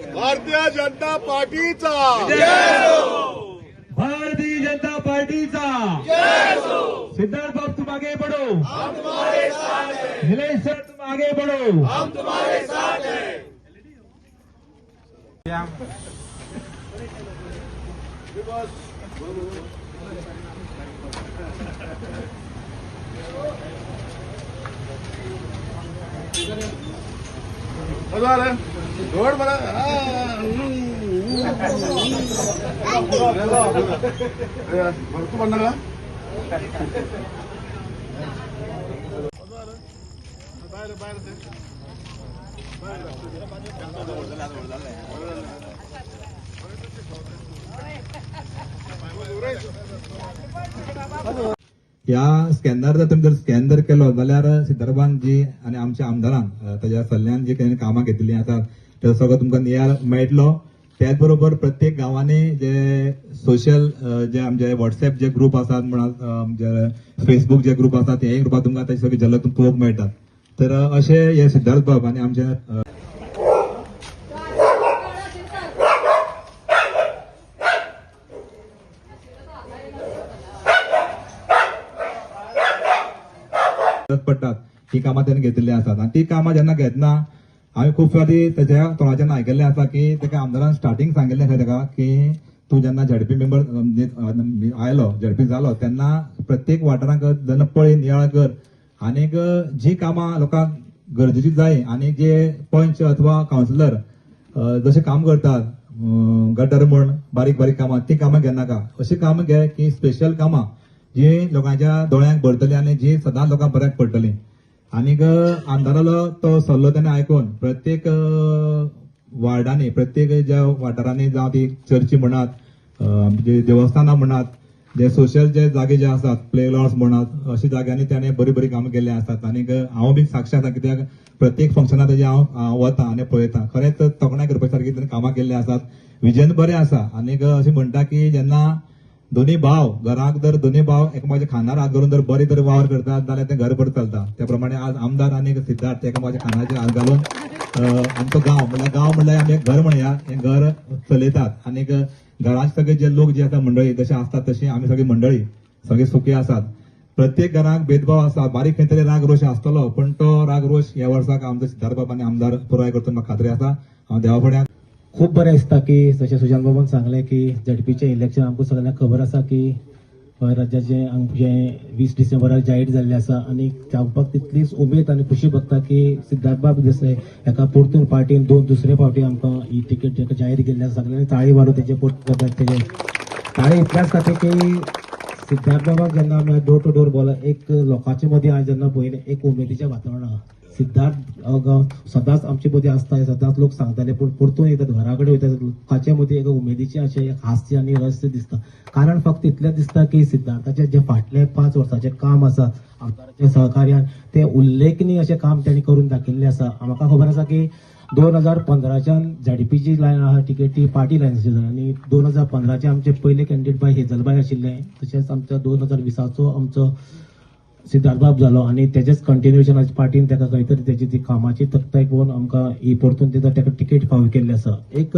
भारतीय जनता पार्टीचा भारतीय जनता पार्टीचा सिद्धार्थ बाबू तुम आगे बढ़ो, नीलेश सर तुम आगे बढ़ो, हम तुम्हारे साथ हैं। रोड बना भरपूर बनना का बाहेर बाहेर ह्या स्कॅनर जर तुम्ही स्कॅन जर केलो जाल्यार सिद्धार्थबान जी आणि आमच्या आमदारांक ताच्या सल्ल्यान जी काही कामां घेतली आसात ते सगळं तुमकां नियाळ मेळटलो। त्याच बरोबर प्रत्येक गावांनी जे सोशल जे आमचे व्हॉट्सअप जे ग्रुप आसात म्हणा फेसबुक जे ग्रुप आसात हे ग्रुपात तुमकां ताची सगळी झलक पळोवंक मेळटा। तर अशे हे सिद्धार्थ बाब आनी आमचे पडटात ही कामां त्यांनी घेतलेली आसात आणि ती कामां जेन्ना घेतना हांवें खूब फावटी त्याच्या तोंडाच्यान आयकल्लें आसा की ताका आमदारान स्टार्टिंग सांगिल्लें आसा ताका की तूं जेन्ना झडपी मेंबर आयलो झडपी जालो तेन्ना प्रत्येक वाठारांक जेन्ना पळय नियाळ कर आनीक जी कामां लोकांक गरजेची जाय आनी जे पंच अथवा कावन्सिलर जशें काम करतात गटर म्हण बारीक बारीक कामां ती कामां घेनाका अशी कामां घे की स्पेशल कामां जी लोकांच्या दोळ्यांक भरतली आनी जी सदांच लोकांक बऱ्याक पडटली। आनीक आमदारालो तो सल्लो ताणें आयकून प्रत्येक वार्डांनी प्रत्येक ज्या वाठारांनी जावं ती चर्ची म्हणात जे देवस्थानां म्हणात जे सोशल जे जागे जे आसात प्ले ग्राउंड्स म्हणात अशा जाग्यांनी ताणें बरी बरी कामां केल्ली आसात। आनीक हांव बी साक्षी आसा कित्याक प्रत्येक फंक्शनाक ताजे हांव वता आनी पळयता खरेंच तोखणाय करपा सारकी ताणें कामां केल्ली आसात। विजन बरें आसा आनीक अशें म्हणटा की जेन्ना दोन्ही भाव घराक जर दोन्ही भाव एकामेकाच्या खांदार हात घालून जर बरे जर वावर करतात जाल्यार ते घर बरें चलता। त्या प्रमाणे आज आमदार आनी सिद्धार्थ एकामेकाच्या खांदाचेर हात घालून आमचो गांव म्हणल्यार आमी एक घर म्हणया हे घर चलयतात आनीक घराचे सगळे जे लोक जे आसा मंडळी जशे आसतात तशी आमी सगळी मंडळी सगळे सुखी आसात। प्रत्येक घराक भेदभाव आसा बारीक खंय तरी राग रोश आसतलो पण तो राग रोश ह्या वर्साक आमचो सिद्धार्थ बाबांनी आमदार पुराय करता म्हाका खात्री आसा। हांव देवा फुड्यान खूप बरें दिसता की जशें सुजान बाबान सांगलें की झडपीचें इलेक्शन आमकां सगळ्यांक खबर आसा की राज्याचें आमचें 20 डिसेंबराक जाहीर जाल्लें आसा आनी जावपाक तितलीच उमेद आनी खुशी भोगता की सिद्धार्थ बाब देसाय एका परतून पार्टीन दुसरे फावटी आमकां ही तिकेट जेका जाहीर केल्ली आसा सगळ्यांनी ताळी मारून तेजे परतून करतात तेजे ताळी इतल्याच खातीर की सिद्धार्थ बाबाक जेन्ना आमी डोर टू डोर बोला एक लोकांचे मदीं हांवें जेन्ना पळयलें एक उमेदीचें वातावरण आहा। सिद्धार्थ सदांच आमचे मदीं आसता सदांच लोक सांगताले पूण परतून येतात घरा कडेन वयतात लोकांच्या मदीं एक उमेदीचें अशें एक हास्य आनी रस दिसता। कारण फक्त इतलेंच दिसता की सिद्धार्थाचें जे फाटले 5 वर्साचें काम आसा आमदाराच्या सहकार्यान ते उल्लेखनीय अशें काम त्यांनी करून दाखयल्लें आसा। म्हाका खबर आसा की 2015च्यान झडपीची लायन आहा टिकेट ती पार्टी लायन आशिल्ली आनी 2015चे आमचे पयले कॅन्डिडेट बाय हेजलबाई आशिल्ले तशेंच आमच्या 2020चो आमचो सिद्धार्थ बाब जालो आनी तेजेच कंटिन्युएशन आज पार्टीन ताका खंय तरी तेजी ती कामाची तक्ताय पळोवन आमकां ही परतून ताका तिकेट फावो केल्ली आसा। एक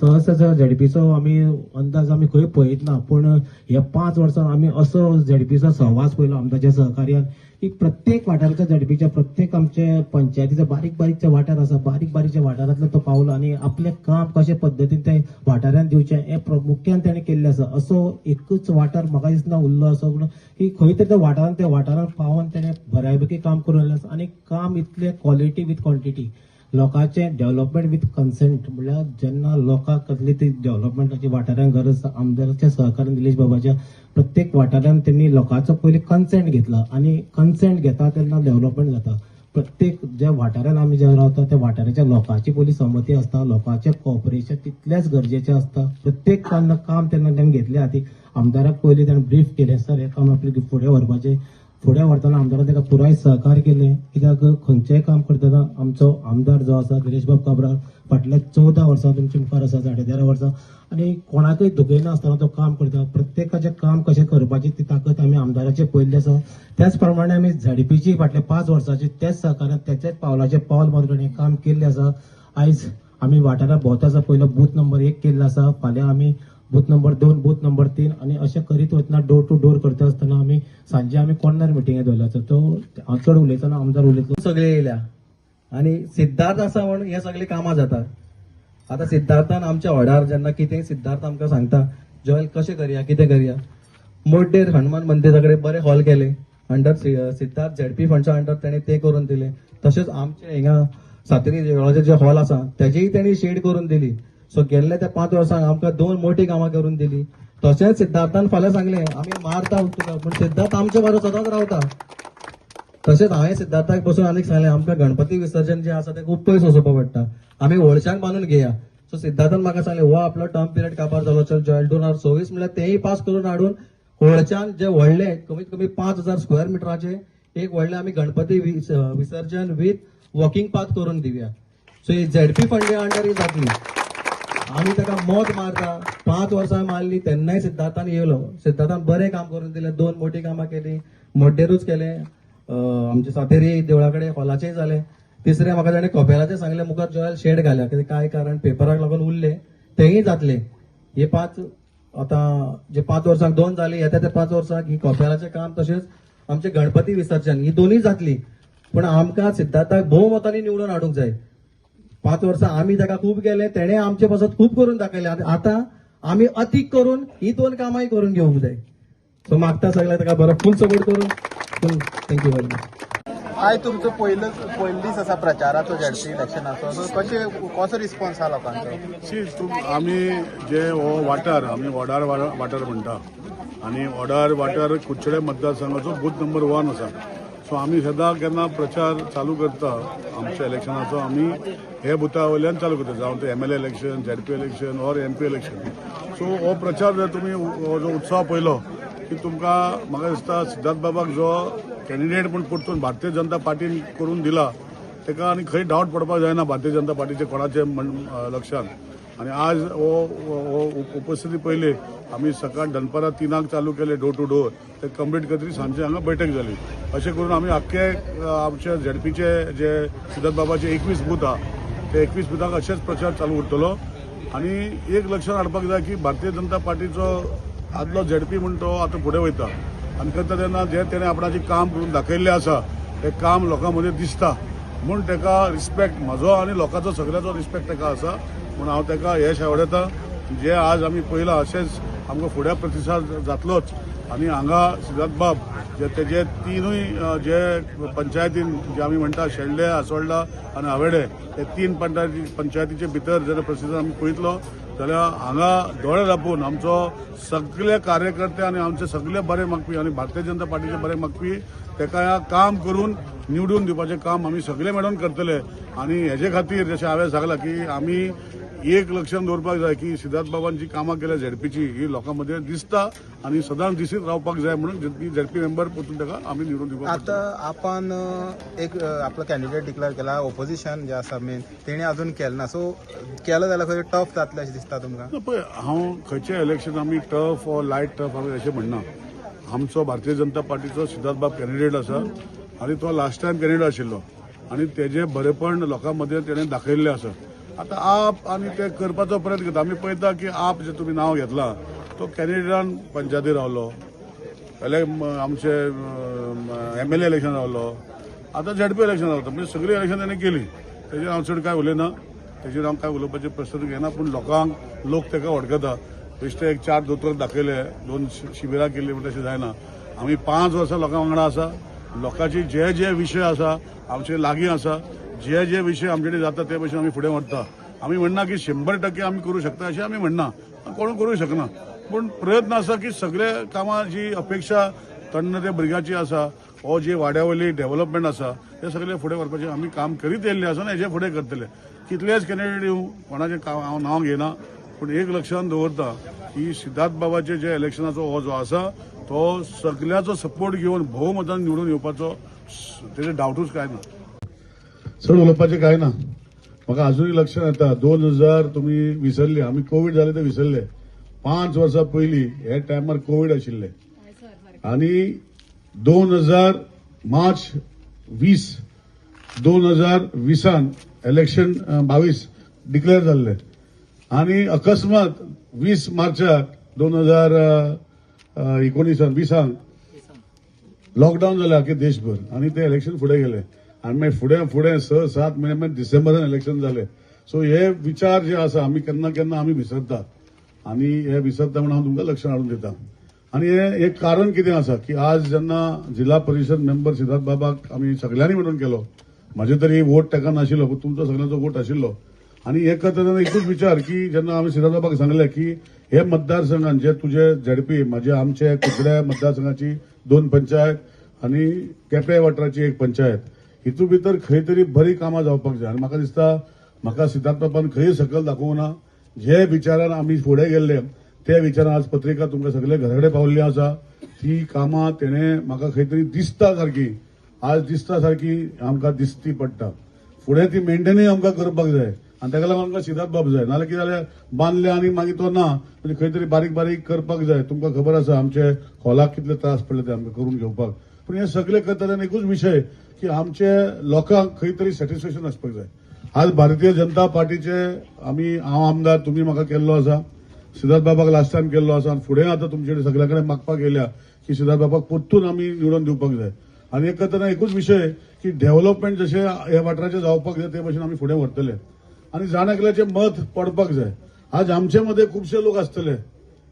सहज आसा झडपीचो आमी अंदाज आमी खंय पळयत ना पूण ह्या 5 वर्सां आमी असो झडपीचो सहवास पळयलो आमदाराच्या सहकार्यान की प्रत्येक वाठाराच्या झडपीच्या प्रत्येक आमचे पंचायतीचे बारीक बारीकचे वाठार आसा बारीक बारीकच्या वाठारांतलो तो पावलो आनी आपलें काम कशे पद्दतीन ते वाठारांत दिवचें हें प्रामुख्यान ताणें केल्लें आसा। असो एकूच वाठार म्हाका दिसना उरलो असो की खंय तरी त्या वाठारांत पावोन ताणें बऱ्यापैकी काम करून येयलें आसा आनी काम इतलें क्वॉलिटी विथ क्वॉन्टिटी लोकांचें डेव्हलपमेंट विथ कन्सेंट म्हणल्यार जेन्ना लोकांक कसली ती डेव्हलपमेंटाची वाठारांत गरज आमदाराच्या सहकार्यान निलेश बाबाच्या प्रत्येक वाठारांत त्यांनी लोकांचो पयलीं कन्सेंट घेतला आनी कन्सेंट घेता तेन्ना डेव्हलपमेंट जाता। प्रत्येक ज्या वाठारांत आमी जे रावता त्या वाठाराच्या लोकांची पयलीं सहमती आसता लोकांचें कॉपरेशन तितलेंच गरजेचें आसता। प्रत्येक काम तेन्ना ताणें घेतले खातीर आमदाराक पयलीं ताणें ब्रीफ केलें सर हें काम आपलें फुडें व्हरपाचें फुडें व्हरतना आमदारान ताका पुराय सहकार्य केलें कित्याक खंयचेंय काम करतना आमचो आमदार जो आसा दिनेश बाब काब्राल फाटल्या 14 वर्सां तुमचे मुखार आसा 13.5 वर्सां आनी कोणाकय दुखयनासतना तो काम करता। प्रत्येकाचें काम कशें करपाची ती ताकद आमी आमदाराचे पयल्ली आसा। त्याच प्रमाणे आमी झडपीची फाटल्या 5 वर्सांची त्याच सहकार्यान त्याच्याच पावलाचेर पावल मारून हें काम केल्लें आसा। आयज आम्ही वाठारात भोंवताचा पयलो बूथ नंबर 1 केल्लो आसा. फाल्यां आमी बूथ नंबर 2, बूथ नंबर 3 आणि अशें करीत वतना डोर टू डोर करता आसतना आमी सांजे आमी कॉर्नर मिटींग दवरल्या. तो चड उलयतना आमदार उलयता सगळे येयल्या आणि सिद्धार्थ आसा म्हणून हे सगळे कामां जातात. आता सिद्धार्थान आमच्या वाड्यार जेन्ना कितें सिद्धार्थ आमकां सांगता जॉयल कशें करया कितें करया. मोड्डेर हनुमान मंदिरा कडेन बरे हॉल केले अंडर सिद्धार्थ झेडपी फंड्सा अंडर तेणे ते करून दिले. तशेंच आमचे हिंगा सातेरी देवळाचे जे हॉल आसा तेजीय तेणी शेड करून दिली. सो गेल्ले त्या 5 वर्सांक आमकां 2 मोठी कामां करून दिली. तशेंच सिद्धार्थान फाल्यां सांगलें आमी मारता तुका पूण सिद्धार्थ आमचे बरो सदांच रावता. तशेंच हांवें सिद्धार्थाक बसून आनीक सांगलें आमकां गणपती विसर्जन जें आसा तें खूब पयस वचोवपा पडटा. आमी व्हडशांक बांदून घेया. सो सिद्धार्थान म्हाका सांगलें हो आपलो टर्म पिरियड काबार जालो चल जॉयल 2024 म्हणल्यार तेय पास करून हाडून व्हडच्यान जे व्हडले कमीत कमी 5,000 स्क्वेअर मिटराचे एक व्हडले आमी गणपती विसर्जन विथ वॉकिंग पाथ करून दिवया. सो ही झेडपी फंडे अंडर ही जातली. आमी ताका मोत मारता 5 वर्सां मारली तेन्नाय सिद्धार्थान येयलो. सिद्धार्थान बरें काम करून दिलें. 2 मोठी कामां केली. मोड्डेरूच केलें. आमचे सातेरी देवळा कडेन हॉलाचेय जाले. तिसरें म्हाका ताणें कॉपेलाचें सांगलें मुखार जॉयल शेड घाल्या कितें काय कारण पेपराक लागून उरले तेय जातले. हे 5 आतां जे 5 वर्सांक 2 जाली येता त्या 5 वर्सांक ही कॉपेलाचें काम तशेंच आमचे गणपती विसर्जन ही दोनूय जातली. पूण आमकां सिद्धार्थाक भोवमतांनी निवडून हाडूंक जाय. 5 वर्सां आमी ताका खूब केले तेणें आमचे पासत खूब करून दाखयले. आतां आमी अतीक करून ही 2 कामांय करून घेवंक जाय. सो मागता सगळ्यांक ताका बरो फुल सपोर्ट करून थँक्यू व्हेरी मच. आयज तुमचो पयलो दीस आसा प्रचाराचो झेडपी इलेक्शनाचो. सो कसो रिस्पॉन्स आहा लोकांचो? आमी जे हो वाठार आमी वॉर्डार वाठार म्हणटा आणि वॉर्डार वाठार कुडचडे मतदारसंघाचो बूथ नंबर 1 आसा. सो आमी सदां केन्ना प्रचार चालू करता आमच्या इलेक्शनाचो आमी हे बुथा वयल्यान चालू करता जावं ते MLA election ZP election or MP election. So हो प्रचार जर तुमी हो जो उत्सव पळयलो की तुमकां म्हाका दिसता सिद्धार्थ बाबाक जो कॅन्डिडेट म्हूण परतून भारतीय जनता पार्टीन करून दिला ताका आनी खंय डावट पडपाक जायना भारतीय जनता पार्टीचे कोणाचे लक्षात. आणि आज हो उपस्थिती पयली आमी सकाळ दनपारां 3 चालू केले डोर टू डोर ते कंप्लीट करतरी सांजचे हांगा बैठक जाली. अशें करून आमी आख्खे आमचे झेडपीचे जे सिद्धार्थ बाबाचे 21 बूथ आहा ते 21 बुथाक अशेंच प्रचार चालू उरतलो. आणि एक लक्षात हाडपाक जाय की भारतीय जनता पार्टीचो आदलो झेडपी म्हूण तो आतां फुडें वयता आनी करता तेन्ना जे तेणें आपणाचें काम करून दाखयल्लें आसा तें काम लोकां मदीं दिसता म्हूण ताका रिस्पेक्ट म्हजो आनी लोकांचो सगळ्याचो रिस्पेक्ट ताका आसा. म्हूण हांव ताका यश आवडटा. जे आज आमी पळयलां अशेंच आमकां फुडें प्रतिसाद जातलोच. आनी हांगा सिद्धार्थ बाब जे तेजे 3य जे पंचायतीन जे आमी म्हणटा शेल्डे आसोळडा आनी हावेडे ते 3 पंचायतीचे भितर जर प्रतिसाद आमी पळयतलो जाल्यार हांगा दोळे धापून आमचो सगळे कार्यकर्ते आनी आमचे सगळे बरे मागपी आनी भारतीय जनता पार्टीचे बरे मागपी ताका काम करून निवडून दिवपाचें काम आमी सगळे मेळून करतले. आनी हेजे खातीर जशें हांवें सांगलां की आमी एक लक्षात दवरपाक जाय की सिद्धार्थ बाबान जी कामां केल्या झेडपीची ही लोकां मदीं दिसता आनी सदांच दिसीत रावपाक जाय म्हणून झेडपी मेंबर परतून ताका आमी निवडून दिवपाक. आतां आपण एक आपलो कॅन्डिडेट डिक्लेअर केला. ऑपोजिशन जे आसा मेन तेणी अजून केलें ना. सो केलो जाल्यार खंय टफ जातलें अशें दिसता तुमकां? पळय हांव खंयचें इलेक्शन आमी टफ ऑर लायट टफ आमी अशें म्हणना. आमचो भारतीय जनता पार्टीचो सिद्धार्थ बाब कॅन्डिडेट आसा आनी तो लास्ट टायम कॅन्डिडेट आशिल्लो आनी तेजें बरेपण लोकां मदीं तेणें दाखयल्लें आसा. आतां आप आनी ते करपाचो प्रयत्न करता. आमी पळयता की आप जे तुमी नांव घेतलां तो कॅन्डिडेटान पंचायती रावलो आमचे MLA इलेक्शन रावलो आतां झेडपी इलेक्शन रावता म्हणजे सगळीं इलेक्शन तेणें केली. तेजेर हांव चड कांय उलयना. तेजेर हांव कांय उलोवपाचे प्रश्न घेना. पूण लोक ताका वळखता. बेश्टे एक 4 दोतोर दाखयले 2 शिबिरां केल्ली म्हणजे तशें जायना. आमी 5 वर्सां लोकां वांगडा आसा. लोकांचे जे विशय आसा आमचे लागीं आसा. जे विशय आमचे कडेन जाता ते भशेन आमी फुडें व्हरता. आमी म्हणना की 100% आमी करूं शकता अशें आमी म्हणना. कोण करूं शकना. पूण प्रयत्न आसा की सगळे कामां जी अपेक्षा तरणाट्या भुरग्यांची आसा हो जी वाड्या वयली डेव्हलपमेंट आसा हे सगळे फुडें व्हरपाचें आमी काम करीत येयल्ले आसा आनी हेजे फुडें करतले. कितलेच कॅन्डिडेट येवं कोणाचें हांव नांव घेना. पूण एक लक्षात दवरता की सिद्धार्थ बाबाचे जे इलेक्शनाचो हो जो आसा तो सगळ्याचो सपोर्ट घेवन भोवमतान निवडून येवपाचो तेजे डावटूच काय ना. चड उलोवपाचें काय ना. म्हाका अजूनय लक्षात येता 2000 तुमी विसरले. आमी कोविड जाले ते विसरले. 5 वर्सां पयलीं हे टायमार कोविड आशिल्ले आनी 2000 मार्च 20 2020 इलेक्शन 22 डिक्लेअर जाल्ले आणि अकस्मात 20 मार्चाक 2019 लॉकडाऊन जालें आख्खे देशभर आणि ते इलेक्शन फुडें गेले आणि मागीर फुडें 6-7 म्हयने मागीर डिसेंबरान इलेक्शन जालें. सो हे विचार जे आसा आमी केन्ना केन्ना आमी विसरतात आणि हे विसरता म्हणून हांव तुमकां लक्षात हाडून दिता. आणि हे एक कारण कितें आसा की आज जेन्ना जिल्हा परिषद मेंबर सिद्धार्थ बाबाक आमी सगळ्यांनी म्हणून केलो, म्हाजे तरी वोट ताका नाशिल्लो पण तुमचो सगळ्यांचो वोट आशिल्लो आणि हे करतना एकूच विचार की जेन्ना आमी सिद्धार्थ बाबाक सांगले की हे मतदारसंघात जे तुझे झडपी म्हणजे आमचे कुचड्या मतदारसंघाची 2 पंचायत आणि केपें वाठाराची 1 पंचायत हितू भितर खंय तरी बरी कामां जावपाक जाय. आणि म्हाका दिसता म्हाका सिद्धार्थ बाबान खंय सकल दाखोवना. जे विचारान आमी फुडें गेल्ले त्या विचारान आज पत्रिका तुमकां सगळे घराकडे पावल्ली आसा. ती कामां तेणें म्हाका खंय तरी दिसता सारकी आज दिसता सारकी आमकां दिसती पडटा. फुडें ती मेंटेनूय आमकां करपाक जाय आणि ताका लागून आमकां सिद्धार्थ बाब जाय. नाल्यार कितें जाल्यार बांदले आणि मागीर तो ना म्हणजे खंय तरी बारीक बारीक करपाक जाय. तुमकां खबर आसा आमचे खोलाक कितले त्रास पडले ते आमकां करून घेवपाक. पण हे सगळे करतना एकूच विशय की आमचे लोकांक खंय तरी सॅटिस्फॅक्शन आसपाक जाय. आज भारतीय जनता पार्टीचे हांव आमदार तुमी म्हाका केल्लो आसा, सिद्धार्थ बाबाक लास्ट टायम केल्लो आसा आणि फुडें आतां तुमचे सगळ्या कडेन मागपाक येयल्या की सिद्धार्थ बाबाक परतून आमी निवडून दिवपाक जाय. आणि हे करतना एकूच विशय की डेव्हलपमेंट जशें हे वाठाराचें जावपाक जाय ते भशेन आमी फुडें व्हरतले आणि जाण एकल्याचें मत पडपाक जाय. आज आमचे मध्ये खुबशे लोक आसतले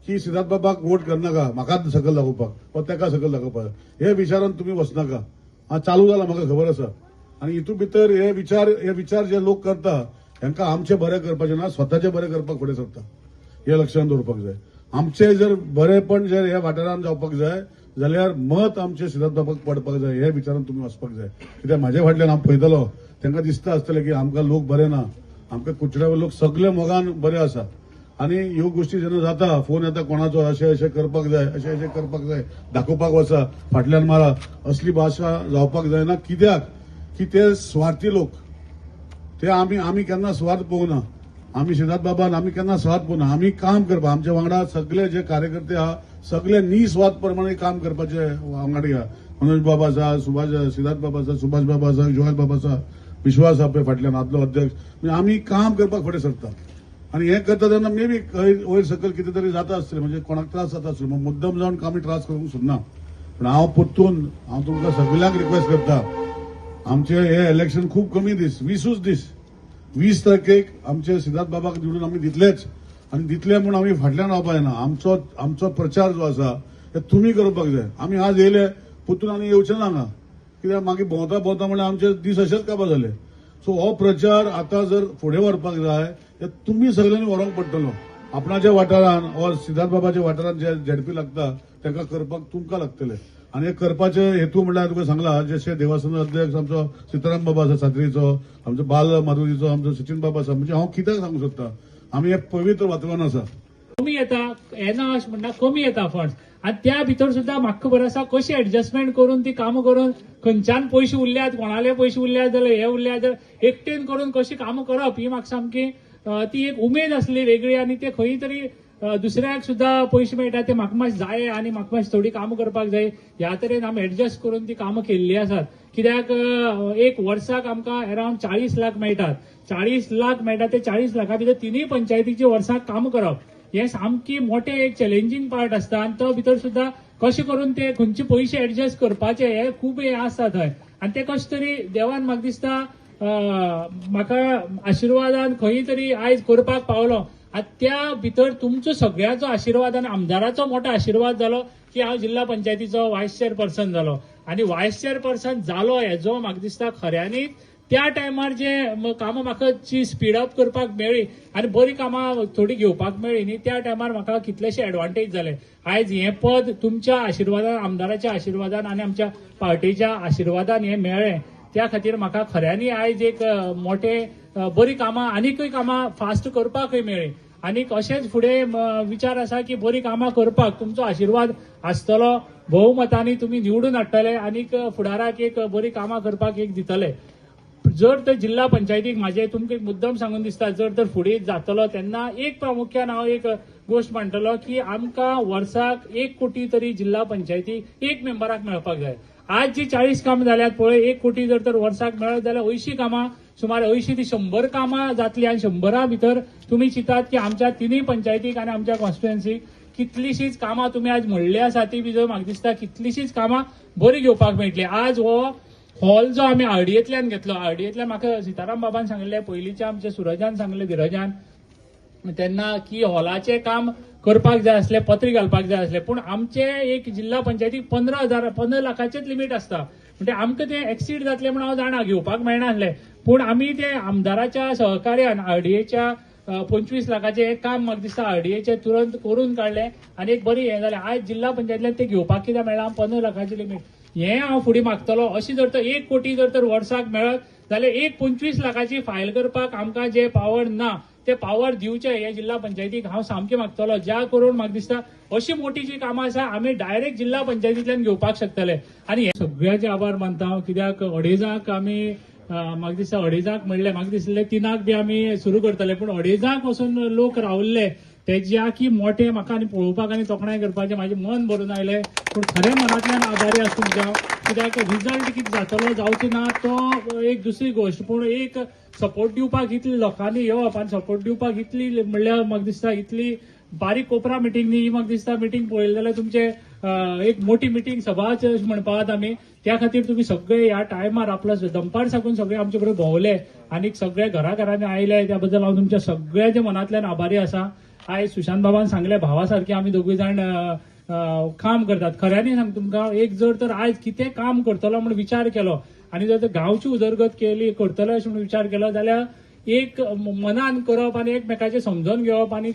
की सिद्धार्थ बाबाक वोट करनाका, म्हाकाच सकल दाखोवपाक वा तेका सकल दाखोवपाक. हे विचारान तुमी वचनाका. हा चालू जाला म्हाका खबर आसा आणि हितू भितर हे विचार जे लोक करता हांकां आमचे बरें करपाचें ना, स्वताचे बरें करपाक फुडें सरता. हे लक्षांत दवरपाक जाय. आमचे जर बरेपण जर ह्या वाठारान जावपाक जाय जाल्यार मत आमचे सिद्धार्थ बाबाक पडपाक जाय. हे विचारान तुमी वचपाक जाय. कित्याक म्हाजे फाटल्यान हांव पळयतलो तांकां दिसता आसतलें की आमकां लोक बरे ना, आमकां कुचड्यावर लोक सगळे मोगान बरे आसा आणि ह्यो गोष्टी जेन्ना जाता फोन येता कोणाचो अशें करपाक जाय अशें करपाक जाय दाखोवपाक वचा फाटल्यान मारा असली भाशा जावपाक जायना. कित्याक की ते स्वार्थी लोक ते आमी केन्ना स्वार्थ पळोवना. आमी सिद्धार्थ बाबान आमी केन्ना स्वार्थ पळोवना. आमी काम करपा आमच्या वांगडा सगळे जे कार्यकर्ते आहा सगळे निस्वार्थ प्रमाणे काम करपाचे वांगडी आहा. मनोज बाबा आसा, सिद्धार्थ बाबा आसा, सुभाष बाबा आसा, जोयल बाबा आसा, विश्वास आहा पळय फाटल्यान आदलो अध्यक्ष. म्हणजे आमी काम करपाक फुडें सरता आणि हे करता तेन्ना मे बी वयर सकयल कितें तरी जाता आसतलें म्हणजे कोणाक त्रास जाता आसतलो. मुद्दम जावन आमी त्रास करूंक सोदना. पण हांव परतून तुमकां सगळ्यांक रिक्वेस्ट करता आमचे हे इलेक्शन खूब कमी दीस 20 दीस 20 तारखेक आमचे सिद्धार्थ बाबाक निवडून आमी दितलेच आणि दितले म्हूण आमी फाटल्यान रावपाक जायना. आमचो प्रचार जो आसा ते तुमी करपाक जाय. आमी आज येयले परतून आनी येवचे ना हांगा कित्याक मागीर भोंवता म्हणल्यार आमचे दीस अशेच काबार जाले. सो हो प्रचार आता जर फुडें व्हरपाक जाय तर तुमी सगळ्यांनी व्हरोंक पडटलो. आपणाच्या वाठारान वा सिद्धार्थ बाबाच्या वाठारान जे झडपी लागता ताका करपाक तुमकां लागतले. आणि हे करपाचे हेतू म्हणल्यार तुका सांगला जशे देवस्थान अध्यक्ष आमचो सिताराम बाबा आसा सात्रीचो, आमचो बाल माधुरीचो, आमचो सचिन बाबा आसा. म्हणजे हांव कित्याक सांगूंक सोदता आमी हे पवित्र वातावरण आसा. कमी येता येना अशें म्हणटा कमी येता फंड्स आणि त्या भितर सुद्धा म्हाका खबर आसा कशी एडजस्टमेंट करून ती कामां करून खंयच्यान पयशे उरल्यात कोणाले पयशे उरल्यात जाल्यार हे उरल्यात जाल्यार एकटेन करून कशी कामां करप ही म्हाका सामकी ती एक उमेद आसली वेगळी आणि ते खंय तरी दुसऱ्याक सुद्धा पयशे मेळटा ते म्हाका मातशें जाय आणि म्हाका मातशी थोडी कामां करपाक जाय ह्या तरेन आमी एडजस्ट करून ती कामां केल्ली आसात. कित्याक एक वर्साक आमकां अरावंड 40 लाख मेळटात. 40 लाख मेळटा ते 40 लाखा भितर 3 पंचायतीची वर्साक कामां करप हे सामकी मोठे एक चॅलेंजींग पार्ट आसता आणि तो भितर सुद्धा कशें करून ते खंयचे पयशे एडजस्ट करपाचे हे खूब हे आसता थंय आणि ते कशें तरी देवान म्हाका दिसता म्हाका आशिर्वादान खंय तरी आयज करपाक पावलो. त्या भितर तुमचो सगळ्याचो आशिर्वाद आणि आमदाराचो मोठो आशिर्वाद जालो की हांव जिल्हा पंचायतीचो व्हायस चेअरपर्सन जालो आणि व्हायस चेअरपर्सन जालो हेजो म्हाका दिसता खऱ्यांनीच त्या टायमार जे कामां म्हाका स्पीड अप करपाक मेळ्ळी आणि बरी कामां थोडी घेवपाक मेळ्ळी न्ही त्या टायमार म्हाका कितलेशे एडवांटेज जाले. आयज हें पद तुमच्या आशिर्वादान आमदाराच्या आशिर्वादान आणि आमच्या पार्टीच्या आशिर्वादान हें मेळ्ळें त्या खातीर म्हाका खऱ्यांनी आयज एक मोठे बरी कामां आनीकूय कामां फास्ट करपाकय मेळ्ळी आणि अशेंच फुडें विचार आसा की बरी कामां करपाक तुमचो आशिर्वाद आसतलो. भोवमतांनी तुमी निवडून हाडटले आनीक फुडाराक एक बरी कामां करपाक एक दितले. जर तर जिल्हा पंचायतीक म्हाजे तुमकां एक मुद्दम सांगून दिसता जर तर फुडें जातलो तेन्ना एक प्रामुख्यान हांव एक गोश्ट म्हणटलो की आमकां वर्साक 1 कोटी तरी जिल्हा पंचायतीक एक मेंबराक मेळपाक जाय. आज जी 40 कामां जाल्यात पळय 1 कोटी जर तर वर्साक मेळत जाल्यार 80 कामां सुमार 80 ते 100 कामां जातली आनी 100 भितर तुम्ही चिंतात की आमच्या तिनूय पंचायतीक आनी आमच्या कॉन्स्टिट्युएन्सीक कितलीशीच कामां तुम्ही आज म्हणली आसा ती भितर म्हाका दिसता कितलीशीच कामां बरी घेवपाक मेळटली. आज हो हॉल जो आमी आरडीएतल्यान घेतलो, आरडीएतल्यान म्हाका सिताराम बाबान सांगले, पयलींच्या आमच्या सुरजान सांगले, धीरजान, तेन्ना की हॉलाचें काम करपाक जाय आसलें, पत्री घालपाक जाय आसलें, पूण आमचे एक जिल्हा पंचायतीक 15 लाखाचेच लिमीट आसता. म्हणजे आमकां तें एक्सीड जातलें म्हणून हांव जाणा, घेवपाक मेळनासलें. पूण आमी ते आमदाराच्या सहकार्यान आरडीएच्या 25 लाखाचें एक काम म्हाका दिसता आरडीएचे तुरंत करून काडलें आनी एक बरी हें जालें. आज जिल्हा पंचायतींतल्यान ते घेवपाक कित्याक मेळना, 15 लाखाचें लिमीट. हें हांव फुडें मागतलो. अशी जर तर 1 कोटी जर तर वर्साक मेळत जाल्यार 25 लाखाची फायल करपाक आमकां जे पावर ना ते पावर दिवचे हे जिल्हा पंचायतीक हांव सामकें मागतलो. ज्या करून म्हाका दिसता अशी मोठी जी कामां आसा आमी डायरेक्ट जिल्हा पंचायतींतल्यान घेवपाक शकतले. आनी हे सगळ्याचे आभार मानता हांव, कित्याक अडेजांक आमी म्हाका दिसता अडेजांक म्हणलें, म्हाका दिसलें 3 बी आमी सुरू करतले, पूण अडेजांक वचून लोक रावल्ले तेज्या की मोठे म्हाका आनी पळोवपाक आनी तोखणाय करपाचें म्हाजें मन भरून आयलें. पूण खऱ्या मनांतल्यान आभारी आसा तुमच्या, कित्याक रिजल्ट कितें जातलो जावचो ना तो एक दुसरी गोश्ट, पूण एक सपोर्ट दिवपाक इतली लोकांनी येवप आनी सपोर्ट दिवपाक इतली म्हणल्यार म्हाका दिसता इतली बारीक कोपरा मिटींग न्ही, म्हाका दिसता मिटींग पळयली जाल्यार तुमचे एक मोठी मिटींग सभाच म्हणपाक आमी. त्या खातीर तुमी सगळे ह्या टायमार आपलो दंपार साकून सगळे आमचे बरोबर भोंवले आनी सगळे घराघरांनी आयले, त्या बद्दल हांव तुमच्या सगळ्याच्या मनांतल्यान आभारी आसा. आयज सुशांत बाबान सांगले भावा सारखे आमी दोगूय जाण काम करतात. खऱ्यांनी सांग तुमकां, एक जर तर आयज कितें काम करतलो म्हूण विचार केलो आनी जर तर गांवची उदरगत केली करतलो अशें म्हूण विचार केलो जाल्यार एक मनान करप आनी एकमेकाचें समजून घेवप आनी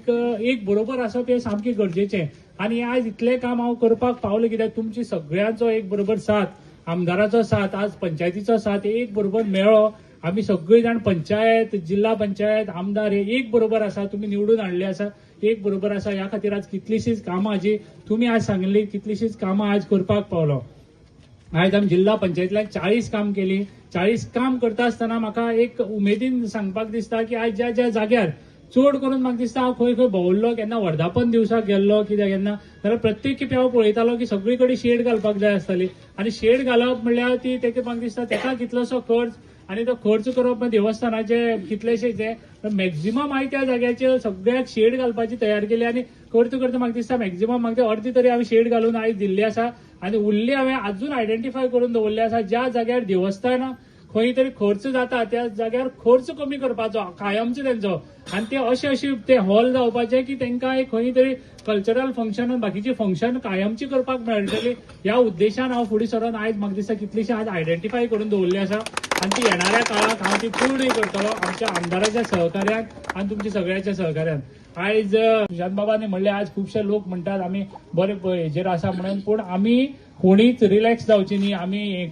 एक बरोबर आसप हें सामकें गरजेचें. आनी आज इतलें काम हांव करपाक पावलें कित्याक तुमची सगळ्यांचो एक बरोबर साथ, आमदाराचो साथ, आज पंचायतीचो साथ एक बरोबर मेळ्ळो. आमी सगळीं जाण पंचायत, जिल्हा पंचायत, आमदार हे एक बरोबर आसा, तुमी निवडून हाडले आसा एक बरोबर आसा. ह्या खातीर आज कितलीशीच कामां जी तुमी आज सांगली कितलीशीच कामां आज करपाक पावलो. आयज आमी जिल्हा पंचायतींतल्यान 40 काम केली. 40 काम करता आसतना म्हाका एक उमेदीन सांगपाक दिसता की आज ज्या ज्या जाग्यार चड करून म्हाका दिसता हांव खंय खंय भोंवल्लो, केन्ना वर्धापन दिवसाक गेल्लो कित्याक केन्ना जाल्यार प्रत्येक खेपे हांव पळयतालो की सगळी कडेन शेड घालपाक जाय आसताली आनी शेड घालप म्हणल्यार ती तेका म्हाका दिसता तेका कितलोसो खर्च आनी तो खर्च करप देवस्थानाचे कितलेशेच मॅक्झिमम हांवें त्या जाग्याचेर सगळ्याक शेड घालपाची तयार केली आनी करता करता म्हाका दिसता मॅक्झिमम म्हाका अर्दी तरी हांवें शेड घालून आयज दिल्ली आसा आनी उरली हांवें अजून आयडेंटिफाय करून दवरली आसा. ज्या जाग्यार देवस्थान खंय तरी खर्च जाता त्या जाग्यार खर्च कमी करपाचो कायमचो तेंचो आनी ते अशे ते हॉल जावपाचे की तांकां एक खंय तरी कल्चरल फंक्शन बाकीची फंक्शन कायमची करपाक मेळटली. ह्या उद्देशान हांव फुडें सरून आयज म्हाका दिसता कितलीशी आज आयडेंटिफाय करून दवरली आसा आनी ती येणाऱ्या काळाक हांव ती पूर्णय करतलो आमच्या आमदाराच्या सहकार्यान आनी तुमच्या सगळ्याच्या सहकार्यान. आयज सुशांत बाबांनी म्हणले आज खुबशे लोक म्हणटात आमी बरे हेजेर आसा म्हणून, पूण आमी कोणीच रिलॅक्स जावची न्ही, आमी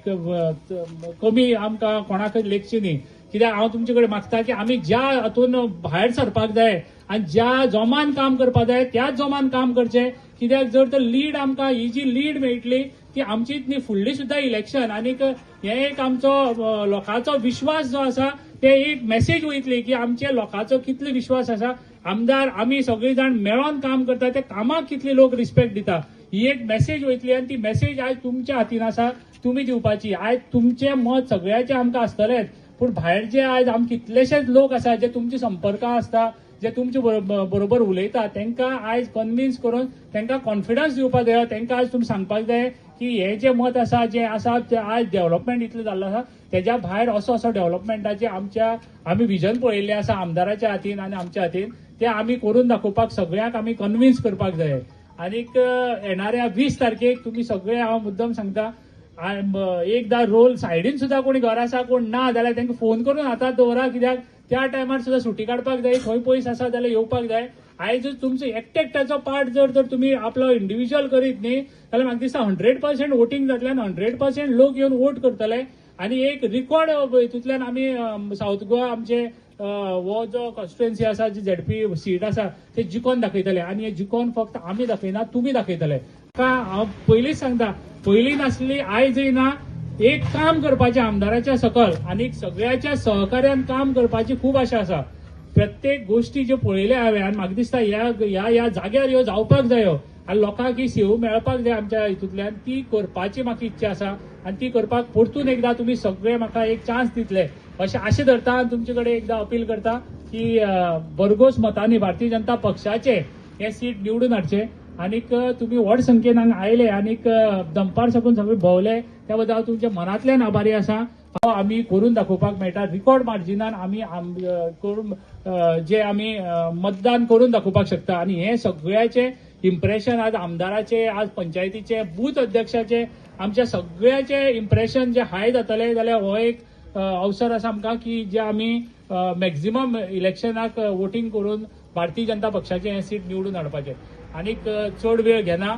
कमी आमकां कोणाकच लेखची न्ही. कित्याक हांव तुमचे कडेन मागता की आमी ज्या हातून भायर सरपाक जाय आनी ज्या जोमान काम करपाक जाय त्याच जोमान काम करचें. कित्याक जर तर लीड आमकां ही जी लीड मेळटली ती आमचीच न्ही, फुडली सुद्दां इलेक्शन आनीक हे एक आमचो लोकांचो विश्वास जो आसा ते एक मेसेज वयतली की आमच्या लोकांचो कितलो विश्वास आसा. आमदार आमी सगळीं जाण मेळोन काम करता ते कामाक कितली लोक रिस्पेक्ट दिता ही एक मेसेज वयतली आनी ती मेसेज आयज तुमच्या हातीन आसा, तुमी दिवपाची. आयज तुमचें मत सगळ्याचें आमकां आसतलेंच, पूण भायर जे आयज आम कितलेशेच लोक आसा जे तुमचे संपर्कां आसता जे तुमचे बरोबर उलयता तांकां आयज कन्विन्स करून तांकां कॉन्फिडन्स दिवपाक जाय. तांकां आयज तुमी सांगपाक जाय की हे जे मत आसा जे आसा ते आयज डेव्हलपमेंट इतलें जाल्लो आसा तेज्या भायर असो डेव्हलपमेंटाचे आमी विजन पळयल्लें आसा आमदाराच्या हातीन आनी आमच्या हातीन ते आमी करून दाखोवपाक सगळ्यांक आमी कन्विन्स करपाक जाय. आनीक येणाऱ्या 20 तारखेक तुमी सगळे हांव मुद्दम सांगता एकदां रोल सायडीन सुद्दां कोणी घर आसा कोण ना जाल्यार तांकां फोन करून हातांत दवरा. कित्याक त्या टायमार सुद्दां सुटी काडपाक जाय, खंय पयस आसा जाल्यार येवपाक जाय. आयजूच तुमचो एकट्याचो पार्ट जर तर तुमी आपलो इंडिव्हिज्युअल करीत न्ही जाल्यार म्हाका दिसता 100% वोटींग जातल्यान 100% लोक येवन वोट करतले आनी एक रिकॉर्ड हितूंतल्यान आमी साऊथ गोवा आमचे हो जो कॉन्स्टिट्युएन्सी आसा जी झेडपी सीट आसा ते जिखोवन दाखयतले आनी हे जिखोवन फक्त आमी दाखयना तुमी दाखयतले. हांव पयलींच सांगता पयलीं नासली आयजय ना, एक काम करपाचें आमदाराच्या सकल आनी सगळ्याच्या सहकार्यान काम करपाची खूब आशा आसा. प्रत्येक गोष्टी ज्यो पळयल्या हांवें आनी म्हाका दिसता ह्या जाग्यार ह्यो जावपाक जायो आनी लोकांक ही सेवा मेळपाक जाय आमच्या हितूंतल्यान ती करपाची म्हाका इच्छा आसा आनी ती करपाक परतून एकदां तुमी सगळे म्हाका एक चान्स दितले अशें आशे धरता आनी तुमचे कडेन एकदां अपील करता की भरघोस मतांनी भारतीय जनता पक्षाचे हे सीट निवडून हाडचे आनीक तुमी व्हड संख्येन हांगा आयले आनीक दंपार साकून सगळे भोंवले त्या बद्दल हांव तुमचे मनांतल्यान आभारी आसा. आमी करून दाखोवपाक मेळटा रिकॉर्ड मार्जिनान आमी करून जे आमी मतदान करून दाखोवपाक शकता आनी हे सगळ्याचे इम्प्रेशन आज आमदाराचे आज पंचायतीचे बूथ अध्यक्षाचे आमच्या सगळ्याचे इम्प्रेशन जे हाय जातले जाल्यार हो एक अवसर आसा आमकां की जे आमी मॅक्झिमम इलेक्शनाक वोटींग करून भारतीय जनता पक्षाचे हे सीट निवडून हाडपाचे. आनीक चड वेळ घेना